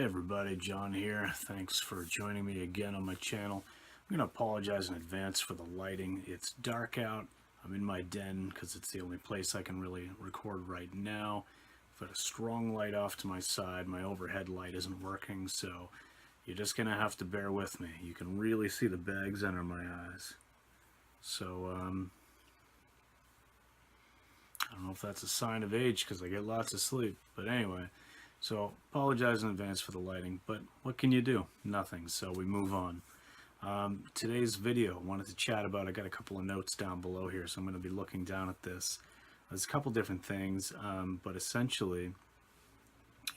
Hey everybody, John here. Thanks for joining me again on my channel. I'm going to apologize in advance for the lighting. It's dark out. I'm in my den because it's the only place I can really record right now. I've got a strong light off to my side. My overhead light isn't working, so you're just going to have to bear with me. You can really see the bags under my eyes. So, I don't know if that's a sign of age because I get lots of sleep. But anyway. So, apologize in advance for the lighting, but what can you do? Nothing, so we move on. Today's video, I wanted to chat about, I got a couple of notes down below here, so I'm going to be looking down at this. There's a couple different things, but essentially,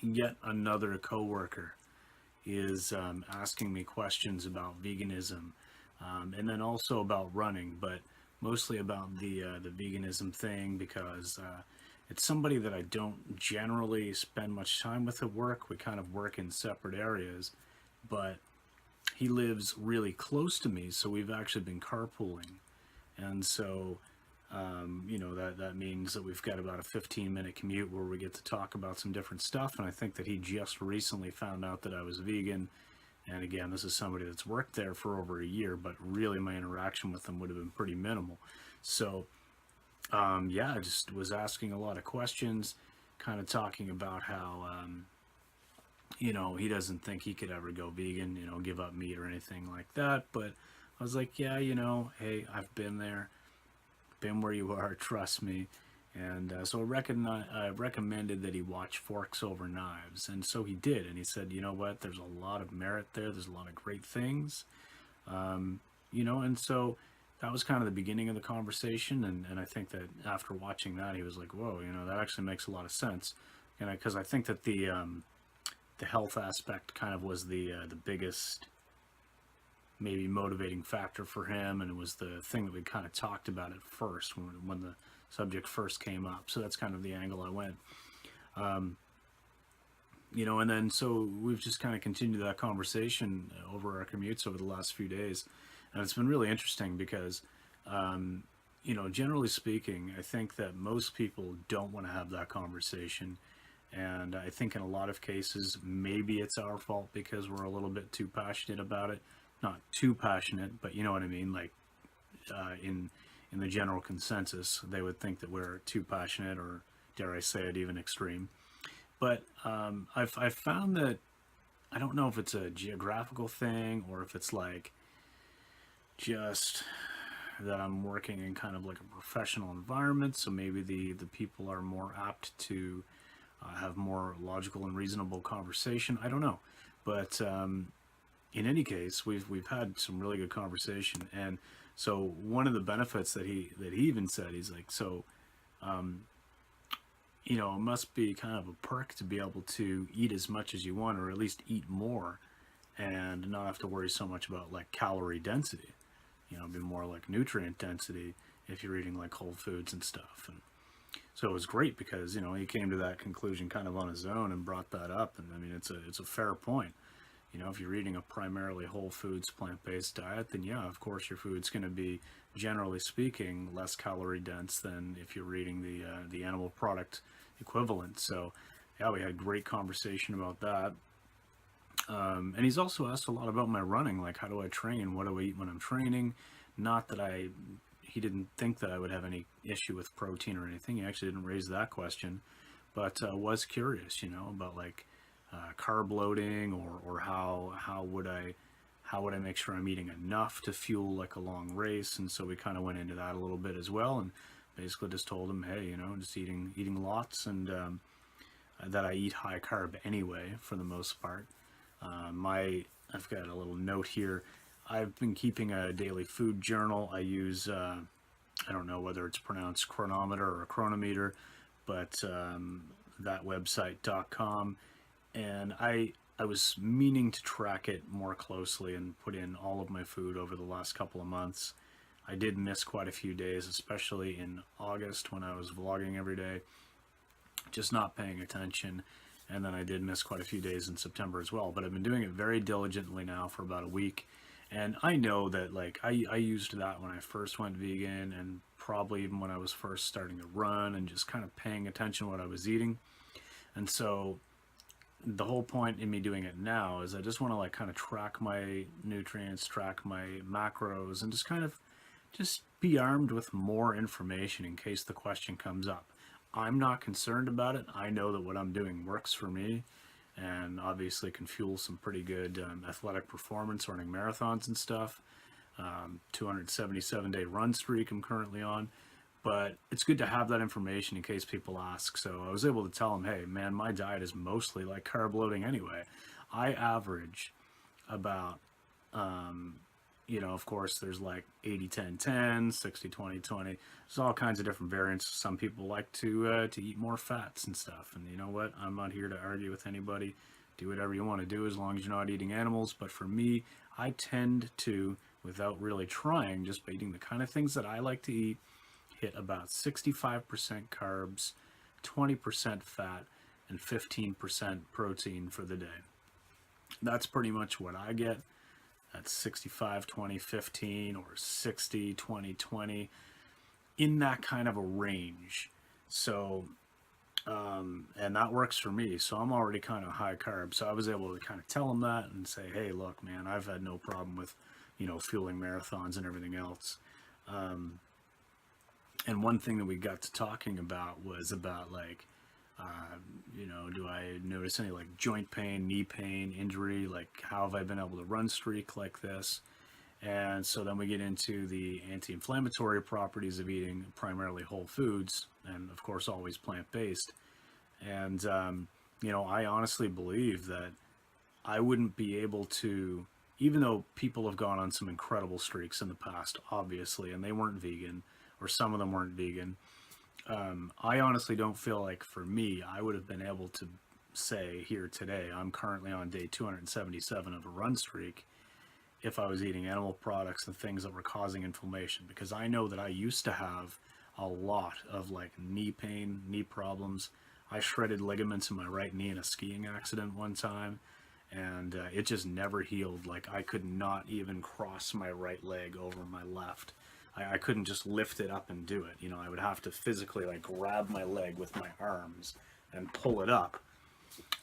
yet another coworker is asking me questions about veganism, and then also about running, but mostly about the veganism thing because it's somebody that I don't generally spend much time with at work. We kind of work in separate areas, but he lives really close to me, so we've actually been carpooling. And so, that means that we've got about a 15-minute commute where we get to talk about some different stuff. And I think that he just recently found out that I was vegan. And again, this is somebody that's worked there for over a year, but really my interaction with him would have been pretty minimal. So, I just was asking a lot of questions, kind of talking about how, he doesn't think he could ever go vegan, give up meat or anything like that. But I was like, yeah, hey, I've been there, been where you are, trust me. And so I recommended that he watch Forks Over Knives. And so he did. And he said, you know what, there's a lot of merit there. There's a lot of great things, and so that was kind of the beginning of the conversation, and I think that after watching that, he was like, whoa, that actually makes a lot of sense. And because I think that the health aspect kind of was the biggest maybe motivating factor for him, and it was the thing that we kind of talked about at first when the subject first came up. So that's kind of the angle I went. And then so we've just kind of continued that conversation over our commutes over the last few days. And it's been really interesting because, generally speaking, I think that most people don't want to have that conversation. And I think in a lot of cases, maybe it's our fault because we're a little bit too passionate about it. Not too passionate, but you know what I mean? Like, in the general consensus, they would think that we're too passionate, or dare I say it, even extreme. But I've found that, I don't know if it's a geographical thing or if it's like just that I'm working in kind of like a professional environment, so maybe the people are more apt to have more logical and reasonable conversation. I don't know, but in any case, we've had some really good conversation. And so one of the benefits that he even said, he's like, so it must be kind of a perk to be able to eat as much as you want, or at least eat more, and not have to worry so much about like calorie density. Be more like nutrient density if you're eating like whole foods and stuff. And so it was great because, he came to that conclusion kind of on his own and brought that up. And I mean, it's a fair point. If you're eating a primarily whole foods, plant-based diet, then yeah, of course your food's going to be, generally speaking, less calorie dense than if you're eating the animal product equivalent. So yeah, we had great conversation about that. And he's also asked a lot about my running, like how do I train, what do I eat when I'm training. Not that he didn't think that I would have any issue with protein or anything. He actually didn't raise that question, but was curious, about like carb loading, or how would I make sure I'm eating enough to fuel like a long race. And so we kind of went into that a little bit as well, and basically just told him, hey, just eating lots, and that I eat high carb anyway for the most part. I've got a little note here. I've been keeping a daily food journal. I use, I don't know whether it's pronounced chronometer or chronometer, but that website.com. And I was meaning to track it more closely and put in all of my food over the last couple of months. I did miss quite a few days, especially in August when I was vlogging every day, just not paying attention. And then I did miss quite a few days in September as well. But I've been doing it very diligently now for about a week. And I know that, like, I used that when I first went vegan, and probably even when I was first starting to run, and just kind of paying attention to what I was eating. And so the whole point in me doing it now is I just want to like kind of track my nutrients, track my macros, and just kind of just be armed with more information in case the question comes up. I'm not concerned about it. I know that what I'm doing works for me, and obviously can fuel some pretty good athletic performance running marathons and stuff. 277-day run streak I'm currently on. But it's good to have that information in case people ask. So I was able to tell them, hey, man, my diet is mostly like carb loading anyway. I average about, of course, there's like 80-10-10, 60-20-20. There's all kinds of different variants. Some people like to eat more fats and stuff. And you know what? I'm not here to argue with anybody. Do whatever you want to do as long as you're not eating animals. But for me, I tend to, without really trying, just by eating the kind of things that I like to eat, hit about 65% carbs, 20% fat, and 15% protein for the day. That's pretty much what I get. That's 65, 20, 15, or 60, 20, 20, in that kind of a range. So, and that works for me. So I'm already kind of high carb. So I was able to kind of tell them that and say, hey, look, man, I've had no problem with, fueling marathons and everything else. And one thing that we got to talking about was about like, do I notice any like joint pain, knee pain, injury? Like, how have I been able to run streak like this? And so then we get into the anti-inflammatory properties of eating primarily whole foods, and of course always plant-based. And, I honestly believe that I wouldn't be able to, even though people have gone on some incredible streaks in the past, obviously, and they weren't vegan, or some of them weren't vegan. I honestly don't feel like for me, I would have been able to say here today, I'm currently on day 277 of a run streak, if I was eating animal products and things that were causing inflammation, because I know that I used to have a lot of like knee pain, knee problems. I shredded ligaments in my right knee in a skiing accident one time, and it just never healed. Like, I could not even cross my right leg over my left. I couldn't just lift it up and do it. I would have to physically like grab my leg with my arms and pull it up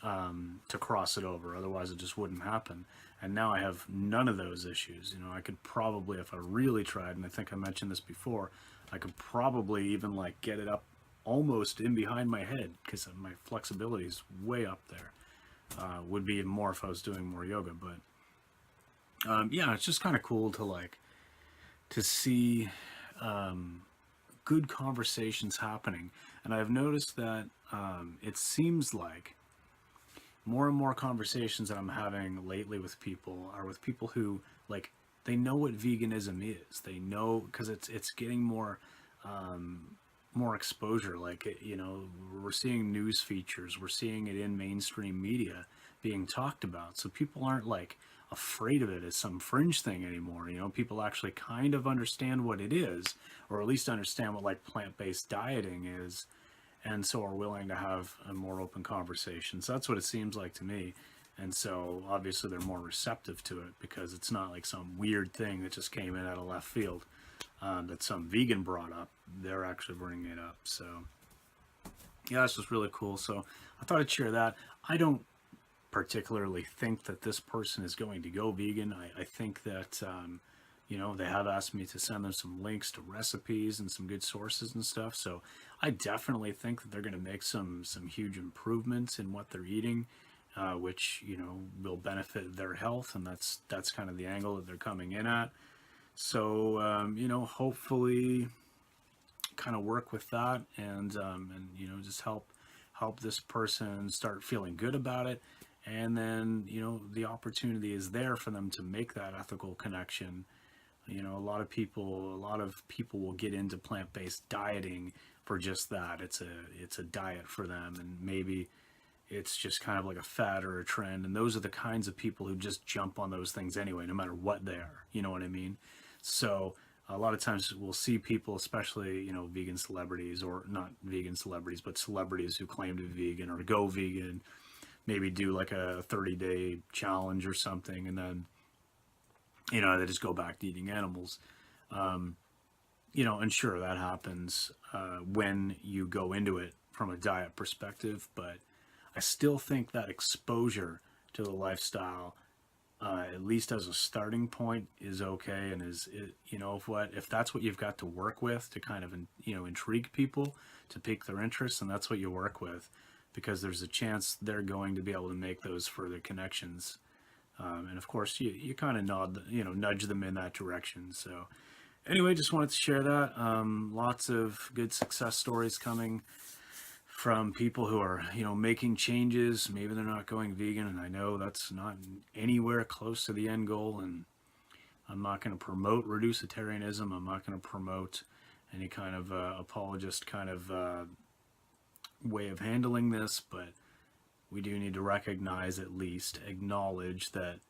to cross it over. Otherwise it just wouldn't happen. And now I have none of those issues. I could probably, if I really tried, and I think I mentioned this before, I could probably even like get it up almost in behind my head, because my flexibility is way up there. Would be more if I was doing more yoga. But yeah, it's just kind of cool to see good conversations happening. And I've noticed that it seems like more and more conversations that I'm having lately with people are with people who, like, they know what veganism is. They know, because it's getting more exposure. Like, we're seeing news features, we're seeing it in mainstream media being talked about. So people aren't like afraid of it as some fringe thing anymore. People actually kind of understand what it is, or at least understand what like plant-based dieting is, and so are willing to have a more open conversation. So that's what it seems like to me. And so obviously they're more receptive to it, because it's not like some weird thing that just came in out of left field that some vegan brought up. They're actually bringing it up. So yeah, it's just really cool. So I thought I'd share that. I don't particularly think that this person is going to go vegan. I think that they have asked me to send them some links to recipes and some good sources and stuff. So I definitely think that they're going to make some huge improvements in what they're eating, which will benefit their health, and that's kind of the angle that they're coming in at. So hopefully kind of work with that, and just help this person start feeling good about it. And then, the opportunity is there for them to make that ethical connection. A lot of people will get into plant-based dieting for just that. It's a diet for them, and maybe it's just kind of like a fad or a trend. And those are the kinds of people who just jump on those things anyway, no matter what they are. You know what I mean? So a lot of times we'll see people, especially, vegan celebrities, or not vegan celebrities, but celebrities who claim to be vegan or go vegan, maybe do like a 30-day challenge or something, and then they just go back to eating animals. And sure, that happens when you go into it from a diet perspective, but I still think that exposure to the lifestyle, at least as a starting point, is okay, and if that's what you've got to work with to kind of intrigue people, to pique their interest, and that's what you work with, because there's a chance they're going to be able to make those further connections. And of course, you kind of nudge them in that direction. So anyway, just wanted to share that. Lots of good success stories coming from people who are, making changes. Maybe they're not going vegan, and I know that's not anywhere close to the end goal. And I'm not going to promote reducitarianism. I'm not going to promote any kind of apologist kind of way of handling this, but we do need to recognize, at least acknowledge, that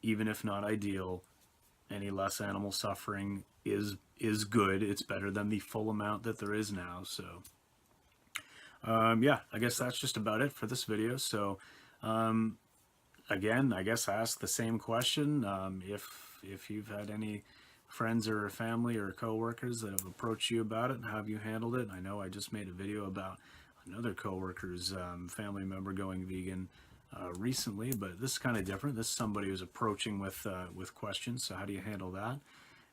even if not ideal, any less animal suffering is good. It's better than the full amount that there is now. So yeah, I guess that's just about it for this video. So again, I guess I asked the same question. If you've had any friends or family or coworkers that have approached you about it, and how have you handled it? I know I just made a video about another coworker's family member going vegan recently, but this is kind of different. This is somebody who's approaching with questions. So how do you handle that?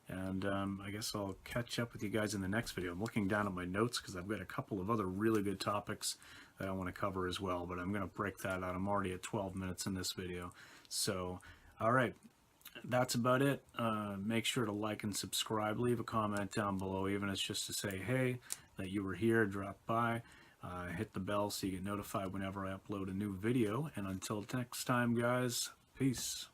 And I guess I'll catch up with you guys in the next video. I'm looking down at my notes because I've got a couple of other really good topics that I want to cover as well, but I'm going to break that out. I'm already at 12 minutes in this video. So, all right, that's about it. Make sure to like and subscribe. Leave a comment down below, even if it's just to say, hey, that you were here, drop by. Hit the bell so you get notified whenever I upload a new video. And until next time, guys, peace.